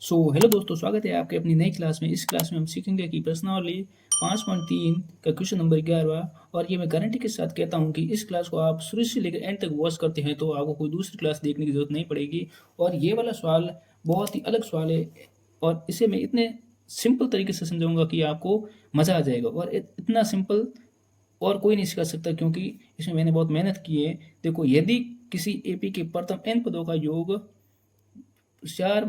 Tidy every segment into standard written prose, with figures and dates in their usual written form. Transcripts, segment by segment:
Hello दोस्तों, स्वागत है आपके अपनी नई क्लास में। इस क्लास में हम सीखेंगे कि प्रश्नावली 5.3 का क्वेश्चन नंबर 11। और ये मैं गारंटी के साथ कहता हूँ कि इस क्लास को आप शुरू से लेकर एंड तक वॉच करते हैं तो आपको कोई दूसरी क्लास देखने की जरूरत नहीं पड़ेगी। और ये वाला सवाल बहुत ही अलग सवाल है और इसे मैं इतने सिंपल तरीके से समझाऊंगा कि आपको मज़ा आ जाएगा। और इतना सिंपल और कोई नहीं सिखा सकता, क्योंकि इसमें मैंने बहुत मेहनत की है। देखो, यदि किसी एपी के प्रथम एन पदों का योग 4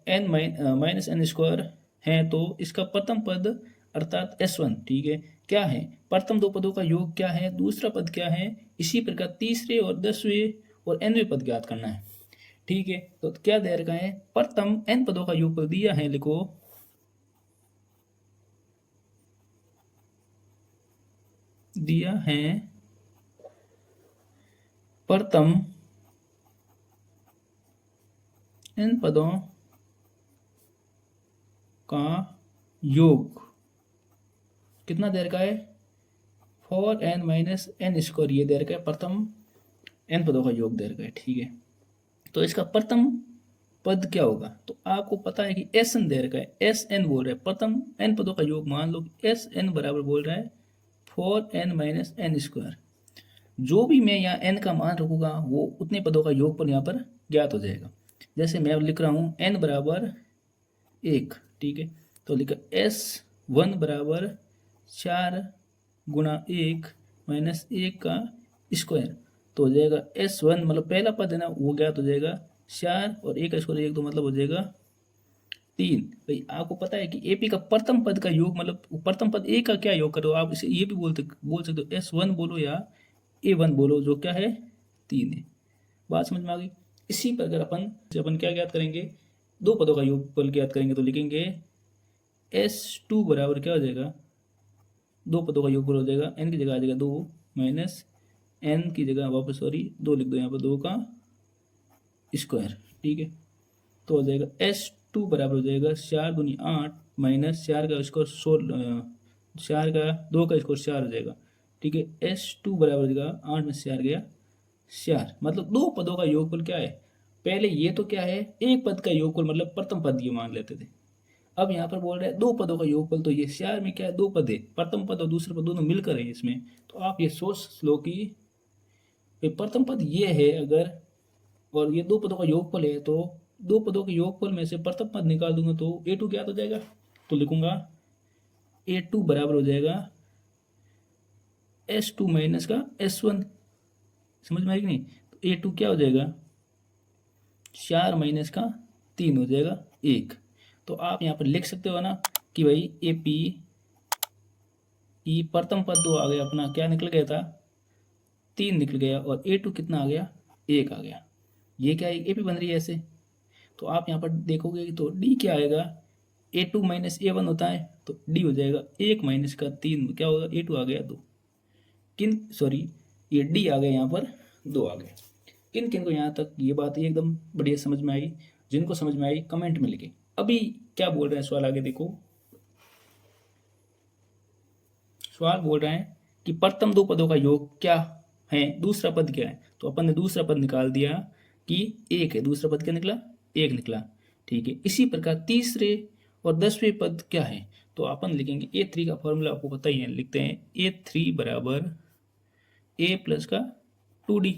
n-n² है तो इसका प्रथम पद अर्थात S1, ठीक है, क्या है? प्रथम दो पदों का योग क्या है, दूसरा पद क्या है, इसी प्रकार तीसरे और 10वें और nवें पद ज्ञात करना है। ठीक है, तो क्या दे रखा है? प्रथम n पदों का योगफल दिया है, लिखो दिया है प्रथम n पदों का योग कितना दे रखा है? 4n-n²। ये दे रखा है प्रथम n पदों का योग दे रखा है। ठीक है, तो इसका प्रथम पद क्या होगा? तो आपको पता है कि एस एन दे रखा है, एस एन बोल रहा है, प्रथम एन पदों का योग मान लो एस एन बराबर बोल रहा है 4n-n²। जो भी मैं यहाँ n का मान रखूंगा वो उतने पदों का योग पर यहाँ पर ज्ञात हो जाएगा। जैसे मैं अब लिख रहा हूँ n बराबर 1, ठीक है, तो लिखा S1 बराबर 4 गुणा 1 माइनस 1 का स्क्वायर, तो हो जाएगा S1 मतलब पहला पद है ना वो ज्ञात हो जाएगा 4 और 1 का स्क्वायर 1, तो मतलब हो जाएगा 3। भाई आपको पता है कि एपी का प्रथम पद का योग मतलब प्रथम पद ए का क्या योग करो, आप इसे ये भी बोल सकते हो S1 बोलो या A1 बोलो, जो क्या है 3 है। बात समझ में आ गई? इसी पर अगर अपन क्या ज्ञात करेंगे, दो पदों का योगफल ज्ञात करेंगे तो लिखेंगे S2 बराबर क्या हो जाएगा? दो पदों का योगफल हो जाएगा, n की जगह आ जाएगा 2 माइनस n की जगह वापस सॉरी 2 लिख दो यहाँ पर, 2 का स्क्वायर। ठीक है, तो हो जाएगा S2 बराबर हो जाएगा 4 दूनी 8 माइनस 4 का स्क्वायर 16, 4 का 2 का स्क्वायर 4 हो जाएगा। ठीक है, S2 बराबर हो जाएगा 8 में 4 गया 4, मतलब दो पदों का योगफल क्या है? पहले ये तो क्या है, एक पद का योगफल मतलब प्रथम पद ये मान लेते थे। अब यहाँ पर बोल रहे हैं दो पदों का योगफल, तो ये 4 में क्या है, दो पद है, प्रथम पद और दूसरा पद दोनों मिलकर है इसमें। तो आप ये सोच लो कि प्रथम पद ये है अगर, और ये दो पदों का योगफल है, तो दो पदों के योगफल में से प्रथम पद निकाल दूंगा तो A2 क्या हो जाएगा? तो लिखूंगा A2 बराबर हो जाएगा S2 माइनस का S1। समझ में आई कि नहीं? तो A2 क्या हो जाएगा? 4 माइनस का 3 हो जाएगा 1। तो आप यहाँ पर लिख सकते हो ना कि भाई AP प्रथम पद तो आ गया अपना, क्या निकल गया था? 3 निकल गया, और A2 कितना आ गया? 1 आ गया। ये क्या है, AP बन रही है ऐसे। तो आप यहाँ पर देखोगे तो D क्या आएगा? A2 माइनस A1 होता है, तो D हो जाएगा 1 माइनस का 3, क्या होगा? A2 आ गया 2। ये D आ गया यहाँ पर 2 आ गया। किन किन को यहाँ तक ये बात एकदम बढ़िया समझ में आई? जिनको समझ में आई कमेंट में लिखे। अभी क्या बोल रहे हैं सवाल आगे देखो। सवाल बोल रहे हैं कि प्रथम दो पदों का योग क्या है, दूसरा पद क्या है? तो अपन ने दूसरा पद निकाल दिया कि 1 है, दूसरा पद क्या निकला? 1 निकला। ठीक है, इसी प्रकार तीसरे और 10वें पद क्या है? तो अपन लिखेंगे A3 का फॉर्मूला आपको पता ही है, लिखते हैं A3 बराबर A प्लस का 2D।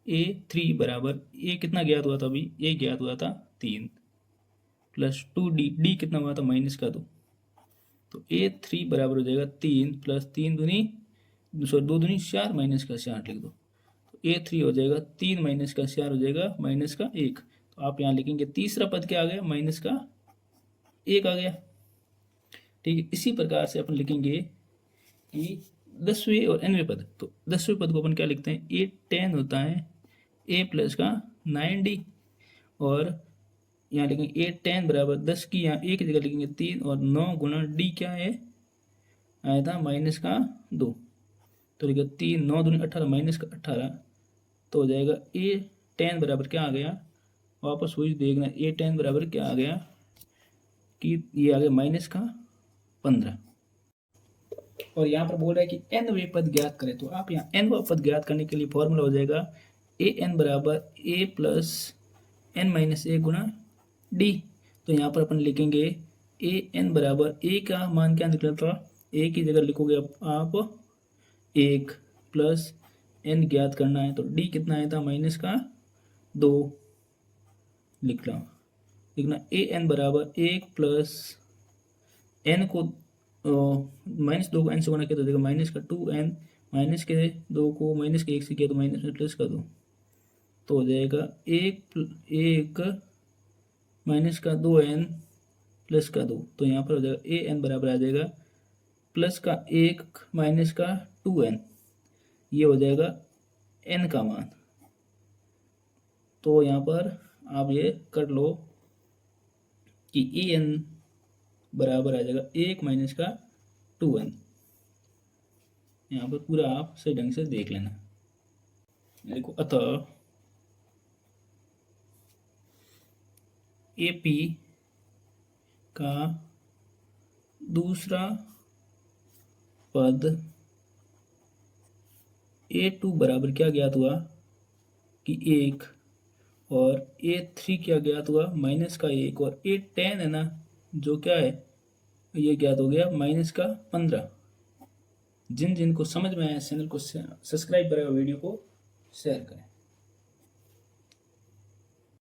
A3 बराबर A कितना ज्ञात हुआ था अभी? A ज्ञात हुआ था 3 प्लस 2D, D कितना हुआ था? माइनस का 2। तो A3 बराबर हो जाएगा 3 प्लस 3 दूनी सॉरी 2 दूनी 4 माइनस का 4 लिख दो। तो A3 हो जाएगा 3 माइनस का 4 हो जाएगा माइनस का 1। तो आप यहाँ लिखेंगे तीसरा पद क्या आ गया? माइनस का 1 आ गया। ठीक है, इसी प्रकार से अपन लिखेंगे कि 10वें और nवें पद। तो 10वें पद को अपन क्या लिखते हैं? A10 होता है A प्लस का 9D, और यहाँ लिखेंगे A10 बराबर 10 की यहाँ एक जगह लिखेंगे 3, और 9 गुना D क्या है? आया था माइनस का 2। तो लिखा 3 9 दूनी 18 माइनस का 18, तो हो जाएगा A10 बराबर क्या आ गया? वापस वही देखना, A10 बराबर क्या आ गया कि ये आ गया माइनस का 15। और यहाँ पर बोल रहा है कि nवें पद ज्ञात करें, तो आप यहाँ nवा पद ज्ञात करने के लिए फॉर्मूला हो जाएगा AN बराबर A plus n minus 1 Guna D। तो यहाँ पर अपन लिखेंगे ए एन बराबर ए का मान क्या निकला था, ए की जगह लिखोगे आप 1 प्लस एन ज्ञात करना है, तो डी कितना आया था -2 लिखना ए एन बराबर 1 प्लस एन को -2 को एन से गुणा किया तो देखो -2n, -2 को -1 से किया तो माइनस में प्लस कर दो, तो हो जाएगा 1 -2n प्लस का 2, तो यहाँ पर हो जाएगा ए एन बराबर आ जाएगा +1 -2n, ये हो जाएगा n का मान। तो यहाँ पर आप ये कर लो कि ए एन बराबर आ जाएगा 1 -2n। यहाँ पर पूरा आप सही ढंग से देख लेना। देखो अतः AP का दूसरा पद A2 बराबर क्या ज्ञात हुआ कि 1, और A3 क्या ज्ञात हुआ -1, और A10 है ना जो क्या है ये ज्ञात हो गया -15। जिन जिनको समझ में आया चैनल को सब्सक्राइब करें और वीडियो को शेयर करें।